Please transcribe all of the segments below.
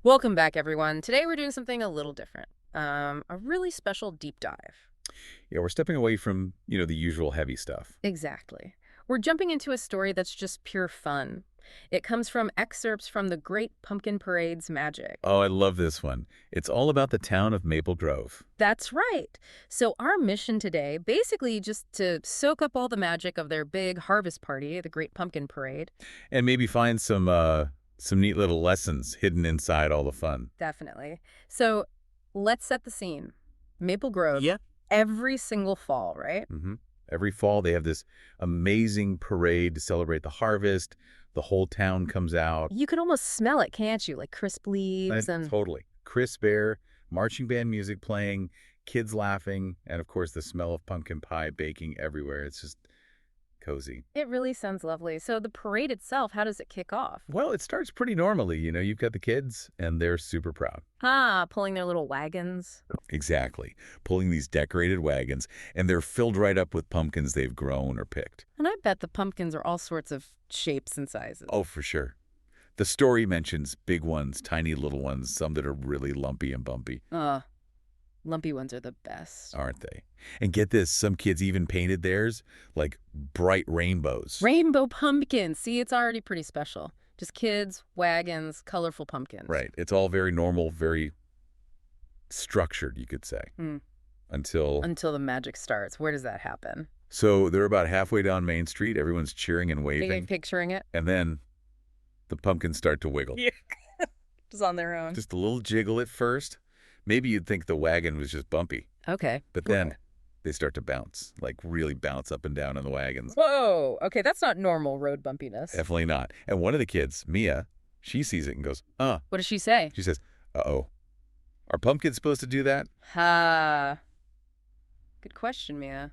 Welcome back, everyone. Today we're doing something a little different. A really special deep dive. Yeah, we're stepping away from, the usual heavy stuff. Exactly. We're jumping into a story that's just pure fun. It comes from excerpts from the Great Pumpkin Parade's magic. Oh, I love this one. It's all about the town of Maple Grove. That's right. So our mission today, basically just to soak up all the magic of their big harvest party, the Great Pumpkin Parade. And maybe find some neat little lessons hidden inside all the fun. Definitely. So let's set the scene. Maple Grove, Yeah. every single fall, right? hmm Every fall, they have this amazing parade to celebrate the harvest. The whole town comes out. You can almost smell it, can't you? Like crisp leaves and... Totally. Crisp air, marching band music playing, kids laughing, and of course the smell of pumpkin pie baking everywhere. It's just cozy. It really sounds lovely. So the parade itself, how does it kick off? Well, it starts pretty normally. You've got the kids, and they're super proud. Pulling their little wagons. Exactly. Pulling these decorated wagons, and they're filled right up with pumpkins they've grown or picked. And I bet the pumpkins are all sorts of shapes and sizes. Oh, for sure. The story mentions big ones, tiny little ones, some that are really lumpy and bumpy. Lumpy ones are the best. Aren't they? And get this, some kids even painted theirs like bright rainbows. Rainbow pumpkins. See, it's already pretty special. Just kids, wagons, colorful pumpkins. Right. It's all very normal, very structured, you could say. Until the magic starts. Where does that happen? So they're about halfway down Main Street. Everyone's cheering and waving. Are you picturing it? And then the pumpkins start to wiggle. Yeah. Just on their own. Just a little jiggle at first. Maybe you'd think the wagon was just bumpy. Okay. But then they start to bounce, like really bounce up and down in the wagons. Whoa. Okay, that's not normal road bumpiness. Definitely not. And one of the kids, Mia, she sees it and goes, What does she say? She says, uh-oh. Are pumpkins supposed to do that? Good question, Mia.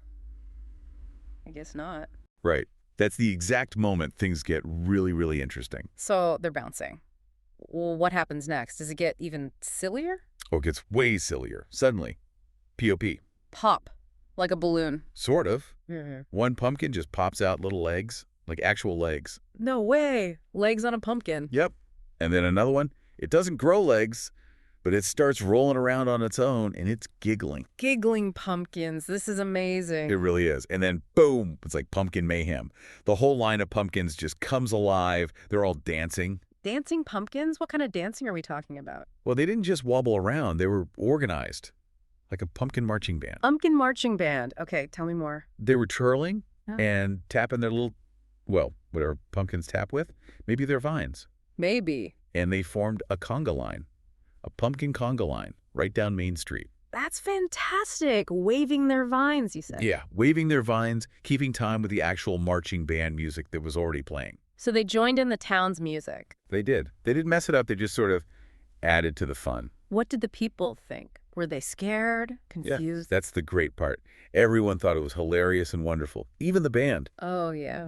I guess not. Right. That's the exact moment things get really, really interesting. So they're bouncing. Well, what happens next? Does it get even sillier? Oh, it gets way sillier. Suddenly. P.O.P. Pop. Like a balloon. Sort of. Mm-hmm. One pumpkin just pops out little legs, like actual legs. No way. Legs on a pumpkin. Yep. And then another one, it doesn't grow legs, but it starts rolling around on its own, and it's giggling. Giggling pumpkins. This is amazing. It really is. And then, boom, it's like pumpkin mayhem. The whole line of pumpkins just comes alive. They're all dancing. Dancing pumpkins? What kind of dancing are we talking about? Well, they didn't just wobble around. They were organized, like a pumpkin marching band. Pumpkin marching band. Okay, tell me more. They were twirling and tapping their little, whatever pumpkins tap with. Maybe their vines. Maybe. And they formed a conga line, a pumpkin conga line, right down Main Street. That's fantastic. Waving their vines, you said. Yeah, waving their vines, keeping time with the actual marching band music that was already playing. So they joined in the town's music. They did. They didn't mess it up. They just sort of added to the fun. What did the people think? Were they scared? Confused? Yeah, that's the great part. Everyone thought it was hilarious and wonderful, even the band. Oh, yeah.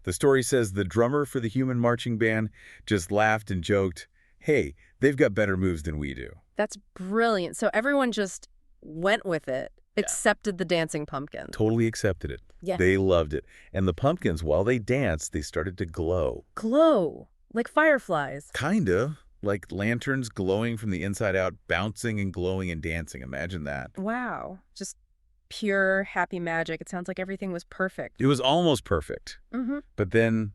The story says the drummer for the human marching band just laughed and joked, hey, they've got better moves than we do. That's brilliant. So everyone just went with it, accepted the dancing pumpkins. Totally accepted it. Yeah. They loved it. And the pumpkins, while they danced, they started to glow. Glow? Like fireflies? Kind of. Like lanterns glowing from the inside out, bouncing and glowing and dancing. Imagine that. Wow. Just pure happy magic. It sounds like everything was perfect. It was almost perfect. But then,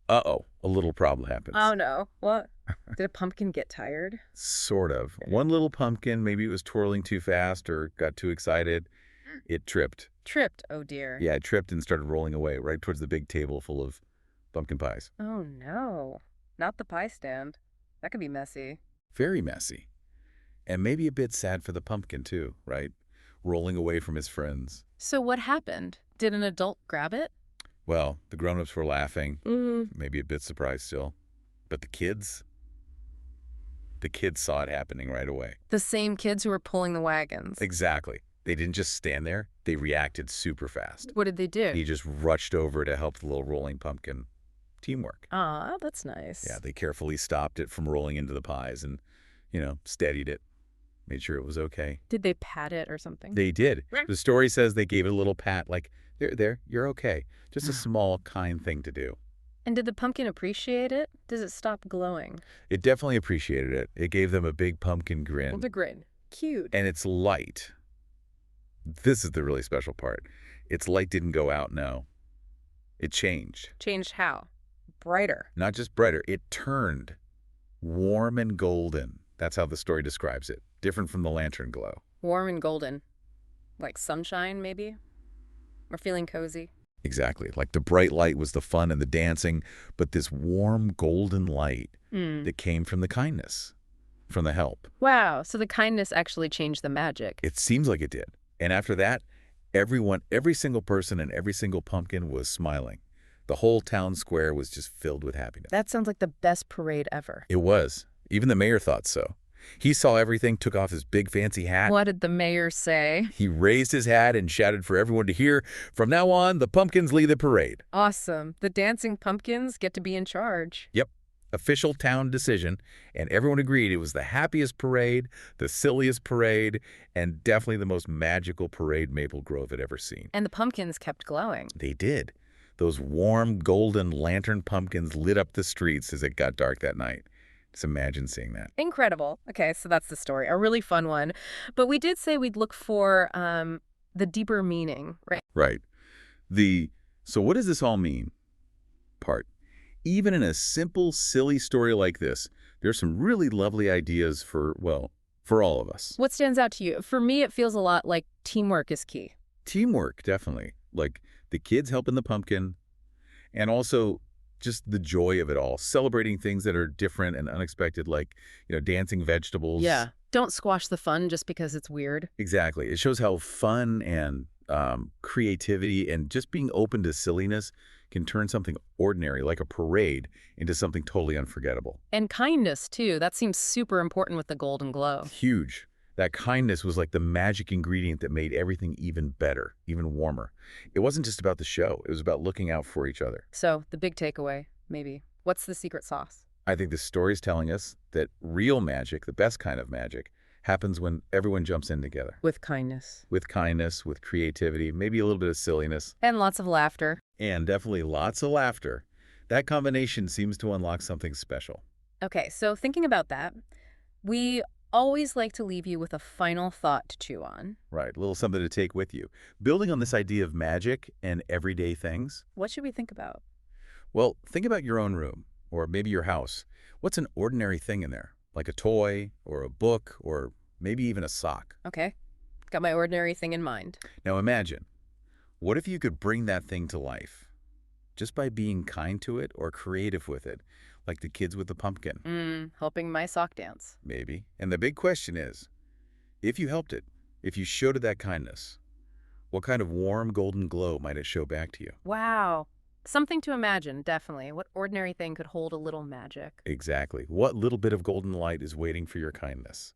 a little problem happens. Oh, no. What? Did a pumpkin get tired? Sort of. One little pumpkin, maybe it was twirling too fast or got too excited. It tripped. Tripped? Oh, dear. Yeah, it tripped and started rolling away right towards the big table full of pumpkin pies. Oh, no. Not the pie stand. That could be messy. Very messy. And maybe a bit sad for the pumpkin, too, right? Rolling away from his friends. So what happened? Did an adult grab it? Well, the grown-ups were laughing. Maybe a bit surprised still. But the kids saw it happening right away. The same kids who were pulling the wagons. Exactly. They didn't just stand there. They reacted super fast. What did they do? He just rushed over to help the little rolling pumpkin. Teamwork. Ah, that's nice. Yeah, they carefully stopped it from rolling into the pies and, steadied it. Made sure it was okay. Did they pat it or something? They did. The story says they gave it a little pat, like, there, you're okay. Just a small, kind thing to do. And did the pumpkin appreciate it? Does it stop glowing? It definitely appreciated it. It gave them a big pumpkin Well, grin. the grin. Cute. And its light, this is the really special part. Its light didn't go out, no. It changed. Changed how? Brighter. Not just brighter, it turned warm and golden. That's how the story describes it. Different from the lantern glow. Warm and golden. Like sunshine, maybe? Or feeling cozy? Exactly. Like the bright light was the fun and the dancing, but this warm golden light Hmm. that came from the kindness, from the help. Wow, so the kindness actually changed the magic. It seems like it did. And after that, everyone, every single person and every single pumpkin was smiling. The whole town square was just filled with happiness. That sounds like the best parade ever. It was. Even the mayor thought so. He saw everything, took off his big fancy hat. What did the mayor say? He raised his hat and shouted for everyone to hear, "From now on, the pumpkins lead the parade." Awesome. The dancing pumpkins get to be in charge. Yep. Official town decision, and everyone agreed it was the happiest parade, the silliest parade, and definitely the most magical parade Maple Grove had ever seen. And the pumpkins kept glowing. They did. Those warm, golden lantern pumpkins lit up the streets as it got dark that night. Just imagine seeing that. Incredible. Okay, so that's the story. A really fun one. But we did say we'd look for the deeper meaning, right? Right. So what does this all mean part? Even in a simple, silly story like this, there's some really lovely ideas for, well, for all of us. What stands out to you? For me, it feels a lot like teamwork is key. Teamwork, definitely. Like the kids helping the pumpkin, and also just the joy of it all. Celebrating things that are different and unexpected, like, dancing vegetables. Yeah. Don't squash the fun just because it's weird. Exactly. It shows how fun and creativity and just being open to silliness can turn something ordinary, like a parade, into something totally unforgettable. And kindness, too. That seems super important with the golden glow. Huge. That kindness was like the magic ingredient that made everything even better, even warmer. It wasn't just about the show. It was about looking out for each other. So, the big takeaway, maybe. What's the secret sauce? I think the story's telling us that real magic, the best kind of magic, happens when everyone jumps in together. With kindness. With kindness, with creativity, maybe a little bit of silliness, And lots of laughter. and definitely lots of laughter. That combination seems to unlock something special. Okay, so thinking about that, we always like to leave you with a final thought to chew on. Right, a little something to take with you. Building on this idea of magic and everyday things, What should we think about? well, think about your own room, or maybe your house. What's an ordinary thing in there? Like a toy, or a book, or maybe even a sock. Okay, got my ordinary thing in mind. Now imagine, what if you could bring that thing to life? Just by being kind to it or creative with it, like the kids with the pumpkin, Helping my sock dance. maybe. And the big question is, if you helped it, if you showed it that kindness, what kind of warm golden glow might it show back to you? Wow. Something to imagine, definitely. What ordinary thing could hold a little magic? Exactly. What little bit of golden light is waiting for your kindness?